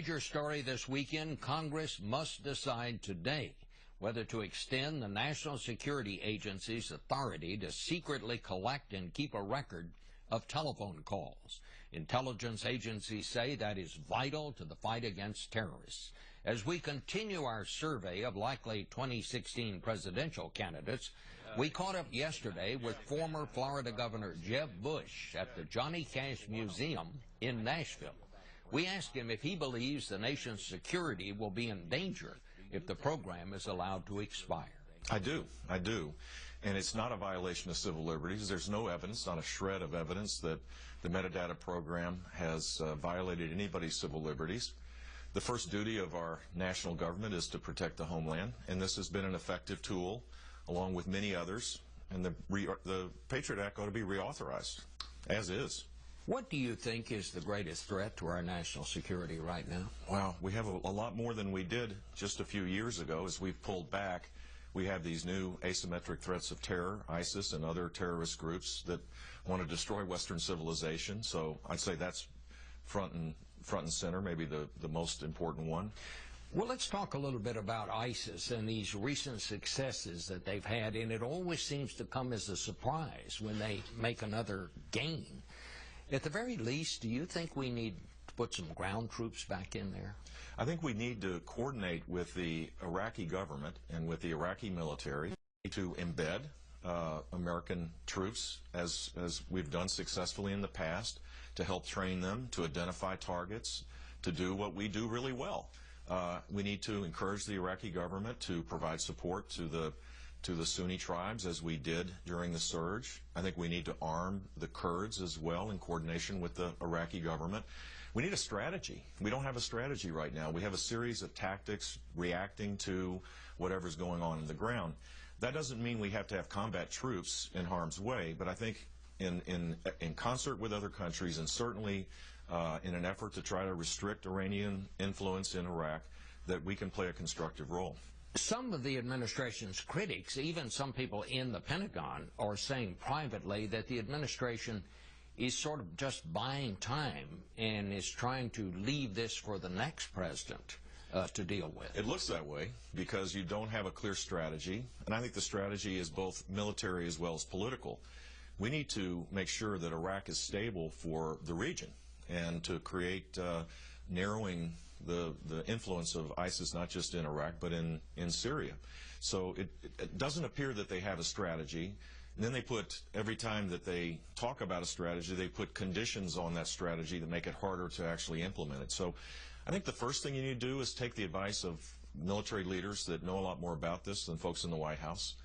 Major story this weekend, Congress must decide today whether to extend the National Security Agency's authority to secretly collect and keep a record of telephone calls. Intelligence agencies say that is vital to the fight against terrorists. As we continue our survey of likely 2016 presidential candidates, we caught up yesterday with former Florida Governor Jeb Bush at the Johnny Cash Museum in Nashville. We asked him if he believes the nation's security will be in danger if the program is allowed to expire. I do. And it's not a violation of civil liberties. There's no evidence, not a shred of evidence, that the metadata program has violated anybody's civil liberties. The first duty of our national government is to protect the homeland, and this has been an effective tool, along with many others, and the Patriot Act ought to be reauthorized, as is. What do you think is the greatest threat to our national security right now? Well, we have a lot more than we did just a few years ago. As we've pulled back, we have these new asymmetric threats of terror, ISIS and other terrorist groups that want to destroy Western civilization. So I'd say that's front and center, maybe the most important one. Well, let's talk a little bit about ISIS and these recent successes that they've had, and it always seems to come as a surprise when they make another gain. At the very least, do you think we need to put some ground troops back in there? I think we need to coordinate with the Iraqi government and with the Iraqi military to embed American troops, as we've done successfully in the past, to help train them, to identify targets, to do what we do really well. We need to encourage the Iraqi government to provide support to the Sunni tribes, as we did during the surge. I think we need to arm the Kurds as well in coordination with the Iraqi government. We need a strategy. We don't have a strategy right now. We have a series of tactics reacting to whatever's going on the ground. That doesn't mean we have to have combat troops in harm's way, but I think in concert with other countries, and certainly in an effort to try to restrict Iranian influence in Iraq, that we can play a constructive role. Some of the administration's critics, even some people in the Pentagon, are saying privately that the administration is sort of just buying time and is trying to leave this for the next president to deal with. It looks that way because you don't have a clear strategy, and I think the strategy is both military as well as political. We need to make sure that Iraq is stable for the region and to create narrowing the influence of ISIS, not just in Iraq, but in Syria. So it doesn't appear that they have a strategy. And then they put, every time that they talk about a strategy, they put conditions on that strategy that make it harder to actually implement it. So I think the first thing you need to do is take the advice of military leaders that know a lot more about this than folks in the White House.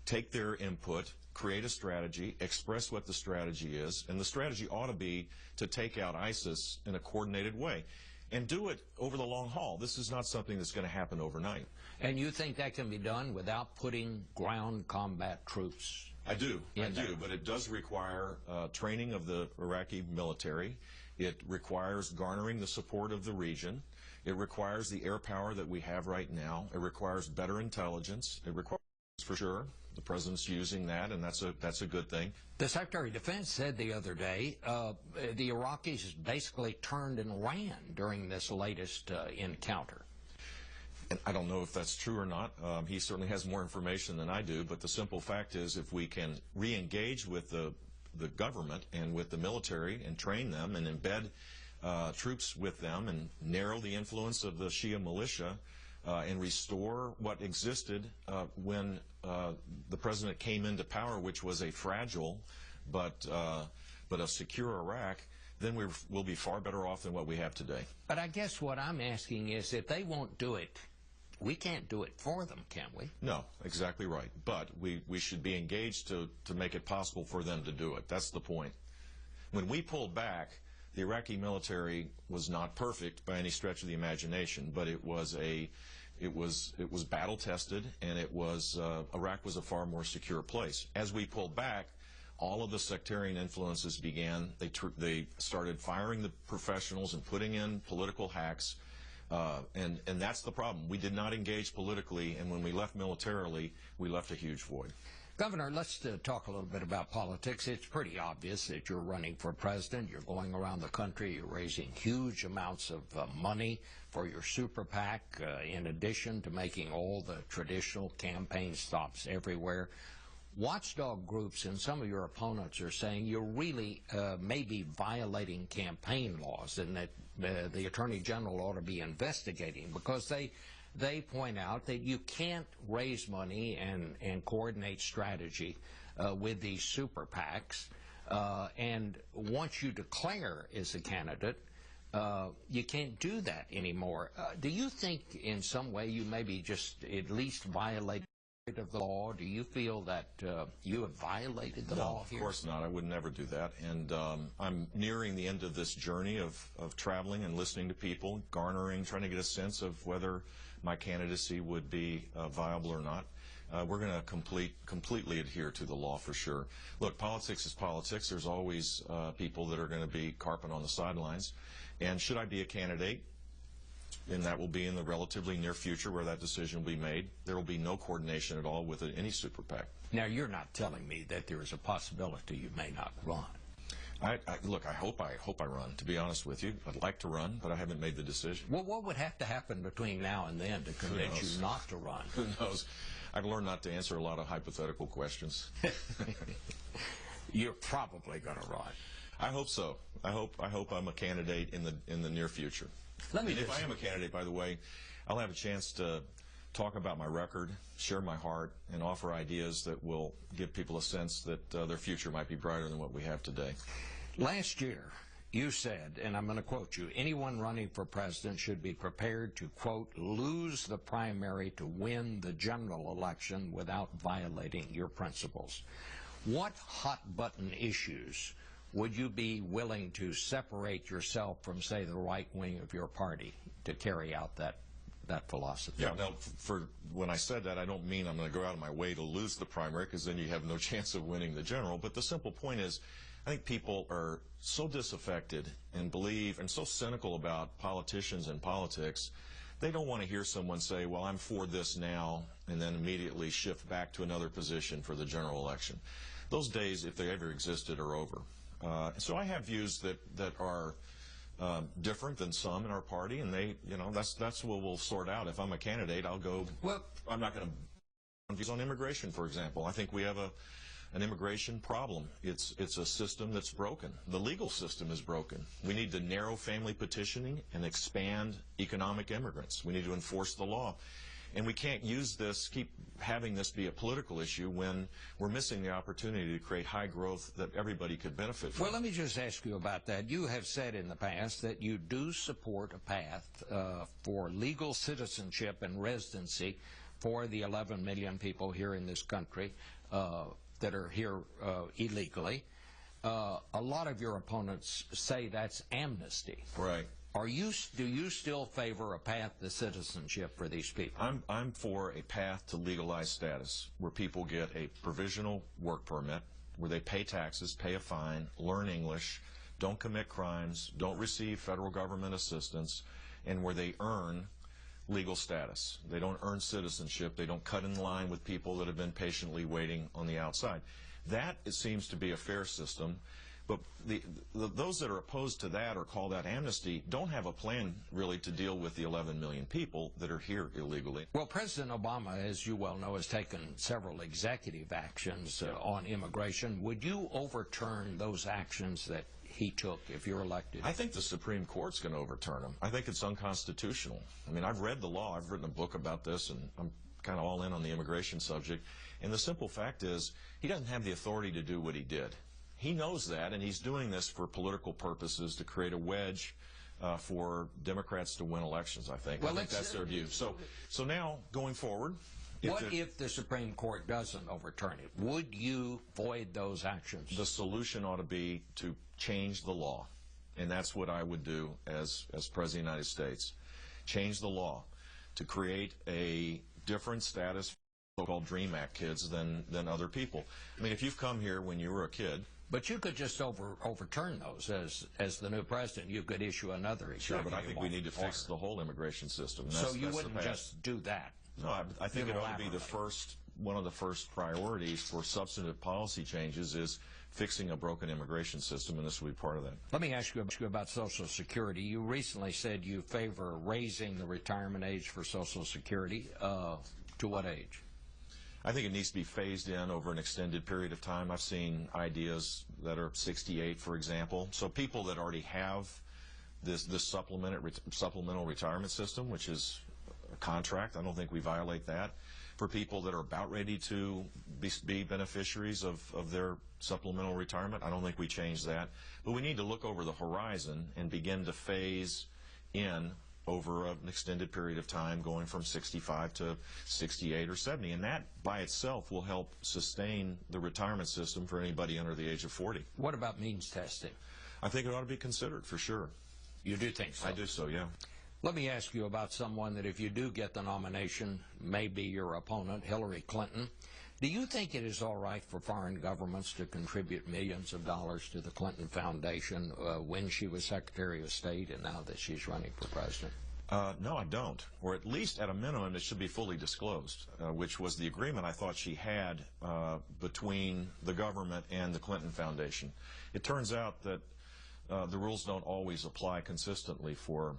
Take their input, create a strategy, express what the strategy is, and the strategy ought to be to take out ISIS in a coordinated way. And do it over the long haul. This is not something that's going to happen overnight. And you think that can be done without putting ground combat troops? I do, but it does require training of the Iraqi military. It requires garnering the support of the region. It requires the air power that we have right now. It requires better intelligence. It requires, for sure, the president's using that, and that's a good thing. The Secretary of Defense said the other day the Iraqis basically turned and ran during this latest encounter. And I don't know if that's true or not. He certainly has more information than I do, but the simple fact is if we can re-engage with the government and with the military and train them and embed troops with them and narrow the influence of the Shia militia and restore what existed when the president came into power, which was a fragile but a secure Iraq, then we'll be far better off than what we have today. But I guess what I'm asking is, if they won't do it, we can't do it for them, can we? No, exactly right. But we should be engaged to make it possible for them to do it. That's the point. When we pulled back, the Iraqi military was not perfect by any stretch of the imagination, but it was battle tested, and Iraq was a far more secure place. As we pulled back, all of the sectarian influences began. They started firing the professionals and putting in political hacks, and that's the problem. We did not engage politically, and when we left militarily, we left a huge void. Governor, let's talk a little bit about politics. It's pretty obvious that you're running for president. You're going around the country. You're raising huge amounts of money for your super PAC, in addition to making all the traditional campaign stops everywhere. Watchdog groups and some of your opponents are saying you're really maybe violating campaign laws, and that the Attorney General ought to be investigating, because they point out that you can't raise money and coordinate strategy with these super PACs, and once you declare as a candidate, you can't do that anymore. Do you think in some way you maybe just at least violated of the law? Do you feel that you have violated the law here? Of course not. I would never do that. And I'm nearing the end of this journey of traveling and listening to people, garnering, trying to get a sense of whether my candidacy would be viable or not. We're going to completely adhere to the law for sure. Look, politics is politics. There's always people that are going to be carping on the sidelines. And should I be a candidate, and that will be in the relatively near future where that decision will be made, there will be no coordination at all with any super PAC. Now, you're not telling me that there is a possibility you may not run. Look, I hope I run, to be honest with you. I'd like to run, but I haven't made the decision. Well, what would have to happen between now and then to convince you not to run? Who knows? I've learned not to answer a lot of hypothetical questions. You're probably going to run. I hope so. I hope I'm a candidate in the near future. If I am a candidate, by the way, I'll have a chance to talk about my record, share my heart, and offer ideas that will give people a sense that their future might be brighter than what we have today. Last year, you said, and I'm going to quote you, anyone running for president should be prepared to, quote, lose the primary to win the general election without violating your principles. What hot-button issues would you be willing to separate yourself from, say, the right wing of your party to carry out that philosophy? Yeah, now, when I said that, I don't mean I'm going to go out of my way to lose the primary, because then you have no chance of winning the general. But the simple point is, I think people are so disaffected and believe and so cynical about politicians and politics, they don't want to hear someone say, well, I'm for this now, and then immediately shift back to another position for the general election. Those days, if they ever existed, are over. So I have views that are different than some in our party, and that's what we'll sort out. If I'm a candidate, I'll go. Well, I'm not going to views on immigration, for example. I think we have an immigration problem. It's a system that's broken. The legal system is broken. We need to narrow family petitioning and expand economic immigrants. We need to enforce the law. And we can't use this, keep having this be a political issue when we're missing the opportunity to create high growth that everybody could benefit from. Well, let me just ask you about that. You have said in the past that you do support a path for legal citizenship and residency for the 11 million people here in this country that are here illegally. A lot of your opponents say that's amnesty. Right. Do you still favor a path to citizenship for these people? I'm for a path to legalized status, where people get a provisional work permit, where they pay taxes, pay a fine, learn English, don't commit crimes, don't receive federal government assistance, and where they earn legal status. They don't earn citizenship. They don't cut in line with people that have been patiently waiting on the outside. That, it seems to be a fair system. But those that are opposed to that or call that amnesty don't have a plan really to deal with the 11 million people that are here illegally. Well, President Obama, as you well know, has taken several executive actions on immigration. Would you overturn those actions that he took if you're elected? I think the Supreme Court's going to overturn them. I think it's unconstitutional. I mean, I've read the law. I've written a book about this, and I'm kind of all in on the immigration subject. And the simple fact is, he doesn't have the authority to do what he did. He knows that, and he's doing this for political purposes to create a wedge for Democrats to win elections, I think. Well, I think that's their view. So now, going forward... What if the Supreme Court doesn't overturn it? Would you void those actions? The solution ought to be to change the law, and that's what I would do as President of the United States. Change the law to create a different status for so-called DREAM Act kids than other people. I mean, if you've come here when you were a kid... But you could just overturn those. As the new president, you could issue another executive order. Sure, but I think we need to fix the whole immigration system. So you wouldn't just do that? No, I think it ought to be the first one of the first priorities for substantive policy changes is fixing a broken immigration system, and this will be part of that. Let me ask you about Social Security. You recently said you favor raising the retirement age for Social Security. To what age? I think it needs to be phased in over an extended period of time. I've seen ideas that are 68, for example. So people that already have this supplemental retirement system, which is a contract, I don't think we violate that. For people that are about ready to be beneficiaries of their supplemental retirement, I don't think we change that. But we need to look over the horizon and begin to phase in over an extended period of time, going from 65 to 68 or 70. And that by itself will help sustain the retirement system for anybody under the age of 40. What about means testing? I think it ought to be considered, for sure. You do think so? I do so, yeah. Let me ask you about someone that, if you do get the nomination, may be your opponent, Hillary Clinton. Do you think it is all right for foreign governments to contribute millions of dollars to the Clinton Foundation when she was Secretary of State and now that she's running for president? No, I don't. Or at least at a minimum, it should be fully disclosed, which was the agreement I thought she had between the government and the Clinton Foundation. It turns out that the rules don't always apply consistently for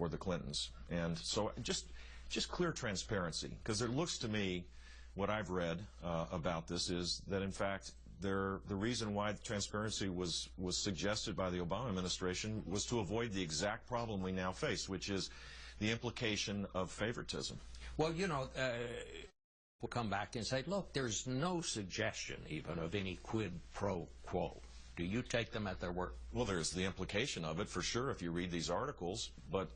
the Clintons. And so just clear transparency, because it looks to me, what I've read about this is that, in fact, the reason why transparency was suggested by the Obama administration was to avoid the exact problem we now face, which is the implication of favoritism. Well, you know, we'll come back and say, look, there's no suggestion even of any quid pro quo. Do you take them at their word? Well, there's the implication of it, for sure, if you read these articles. But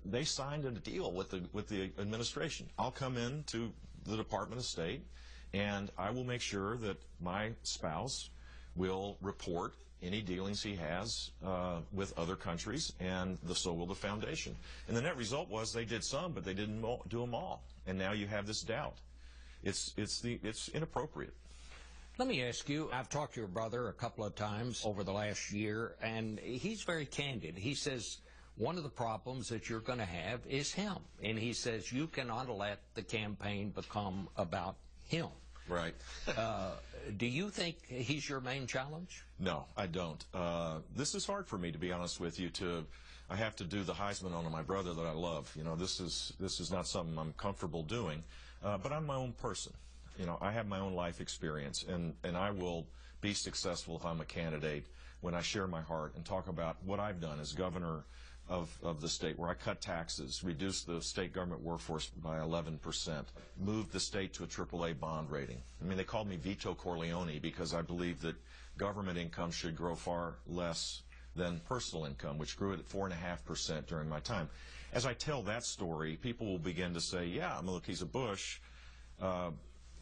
they signed a deal with the administration. I'll come in to the Department of State, and I will make sure that my spouse will report any dealings he has with other countries, and so will the foundation. And the net result was they did some, but they didn't do them all. And now you have this doubt. It's inappropriate. Let me ask you, I've talked to your brother a couple of times over the last year, and he's very candid. He says one of the problems that you're going to have is him. And he says you cannot let the campaign become about him. Right. Do you think he's your main challenge? No, I don't. This is hard for me, to be honest with you. I have to do the Heisman on my brother that I love. You know, this is not something I'm comfortable doing. But I'm my own person. You know, I have my own life experience, and I will be successful if I'm a candidate when I share my heart and talk about what I've done as governor of the state, where I cut taxes, reduced the state government workforce by 11%, moved the state to a AAA bond rating. I mean, they called me Vito Corleone because I believe that government income should grow far less than personal income, which grew at 4.5% during my time. As I tell that story, people will begin to say, yeah, I'm look, he's a Bush.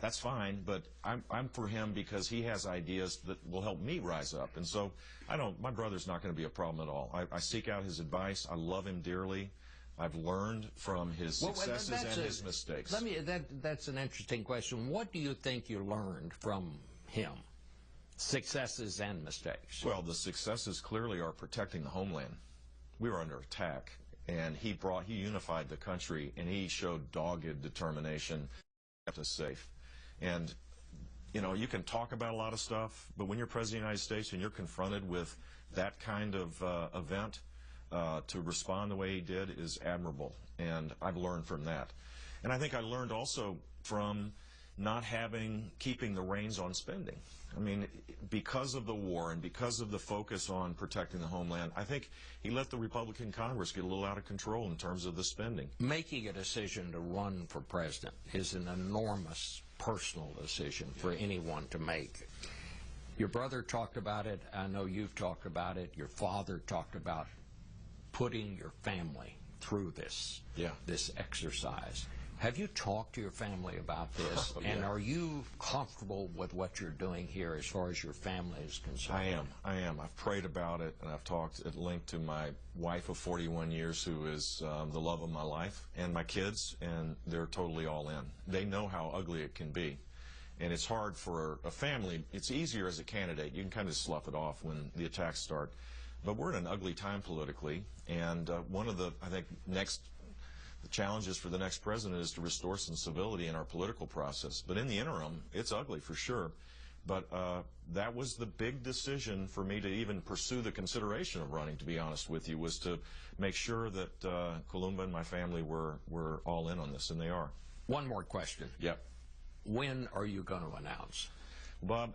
That's fine, but I'm for him because he has ideas that will help me rise up. And so my brother's not going to be a problem at all. I seek out his advice. I love him dearly. I've learned from his successes and his mistakes. That's an interesting question. What do you think you learned from him? Successes and mistakes. Well, the successes clearly are protecting the homeland. We were under attack, and he unified the country, and he showed dogged determination to keep us safe. And, you know, you can talk about a lot of stuff, but when you're President of the United States and you're confronted with that kind of event, to respond the way he did is admirable. And I've learned from that. And I think I learned also from not keeping the reins on spending. I mean, because of the war and because of the focus on protecting the homeland, I think he let the Republican Congress get a little out of control in terms of the spending. Making a decision to run for president is an enormous personal decision for anyone to make. Your brother talked about it. I know you've talked about it. Your father talked about putting your family through this exercise. Have you talked to your family about this? Yeah. And are you comfortable with what you're doing here as far as your family is concerned? I am. I've prayed about it, and I've talked at length to my wife of 41 years, who is the love of my life, and my kids, and they're totally all in. They know how ugly it can be. And it's hard for a family. It's easier as a candidate. You can kind of slough it off when the attacks start. But we're in an ugly time politically, and one of the, I think, next The challenges for the next president is to restore some civility in our political process. But in the interim, it's ugly for sure. But that was the big decision for me to even pursue the consideration of running, to be honest with you, was to make sure that Columba and my family were all in on this, and they are. One more question. Yep. When are you going to announce? Bob,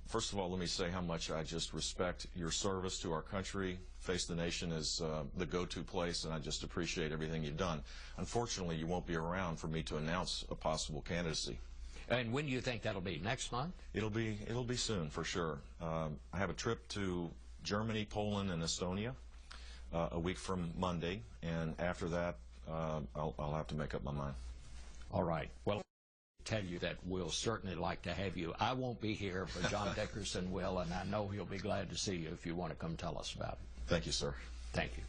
first of all, let me say how much I just respect your service to our country. Face the Nation is the go-to place, and I just appreciate everything you've done. Unfortunately, you won't be around for me to announce a possible candidacy. And when do you think that'll be? Next month? It'll be soon, for sure. I have a trip to Germany, Poland, and Estonia a week from Monday, and after that, I'll have to make up my mind. All right. Well, tell you that we'll certainly like to have you. I won't be here, but John Dickerson will, and I know he'll be glad to see you if you want to come tell us about it. Thank you, sir. Thank you.